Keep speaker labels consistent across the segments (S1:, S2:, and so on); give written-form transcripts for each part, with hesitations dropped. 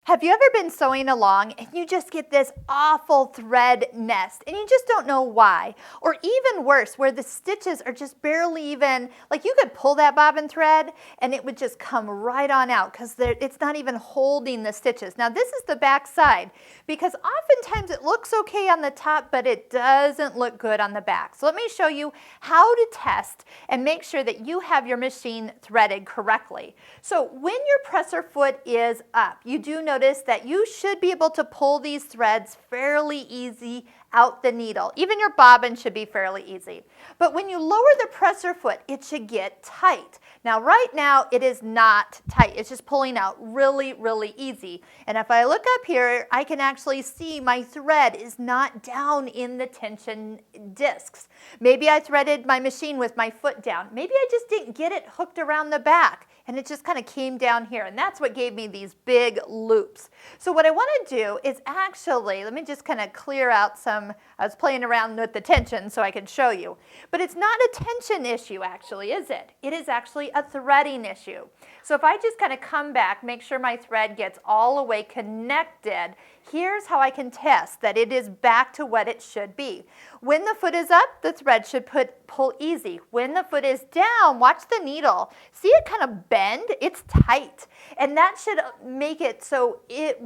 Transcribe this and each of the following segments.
S1: Have you ever been sewing along and you just get this awful thread nest and you just don't know why? Or even worse, where the stitches are just barely even, like you could pull that bobbin thread and it would just come right on out because it's not even holding the stitches. Now this is the back side because oftentimes it looks okay on the top, but it doesn't look good on the back. So let me show you how to test and make sure that you have your machine threaded correctly. So when your presser foot is up, you do notice that you should be able to pull these threads fairly easy out the needle. Even your bobbin should be fairly easy. But when you lower the presser foot, it should get tight. Now right now it is not tight. It's just pulling out really, really easy. And if I look up here, I can actually see my thread is not down in the tension discs. Maybe I threaded my machine with my foot down. Maybe I just didn't get it hooked around the back and it just kind of came down here, and that's what gave me these big loops. So what I want to do is actually, let me just kind of clear out some, I was playing around with the tension so I can show you. But it's not a tension issue actually, is it? It is actually a threading issue. So if I just kind of come back, make sure my thread gets all the way connected, here's how I can test that it is back to what it should be. When the foot is up, the thread should pull easy. When the foot is down, watch the needle. See it kind of bend? It's tight. And that should make it so it,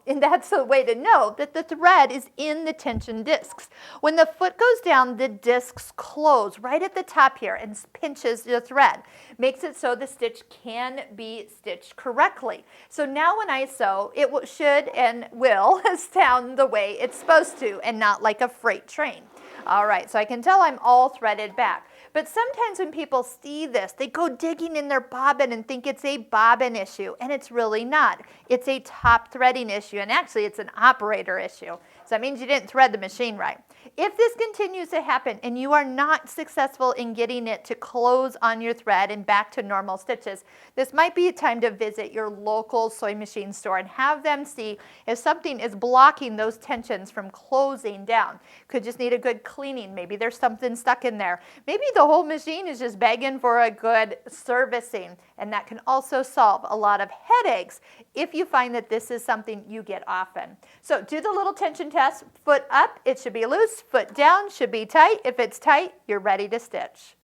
S1: and that's the way to know that the thread is in the tension discs. When the foot goes down, the discs close right at the top here and pinches the thread. Makes it so the stitch can be stitched correctly. So now when I sew, it should and will sound the way it's supposed to and not like a freight train. All right, so I can tell I'm all threaded back. But sometimes when people see this, they go digging in their bobbin and think it's a bobbin issue, and it's really not. It's a top threading issue, and actually it's an operator issue. So that means you didn't thread the machine right. If this continues to happen and you are not successful in getting it to close on your thread and back to normal stitches, this might be a time to visit your local sewing machine store and have them see if something is blocking those tensions from closing down. Could just need a good cleaning. Maybe there's something stuck in there. Maybe the whole machine is just begging for a good servicing, and that can also solve a lot of headaches if you find that this is something you get often. So do the little tension test. Foot up, it should be loose. Foot down should be tight. If it's tight, you're ready to stitch.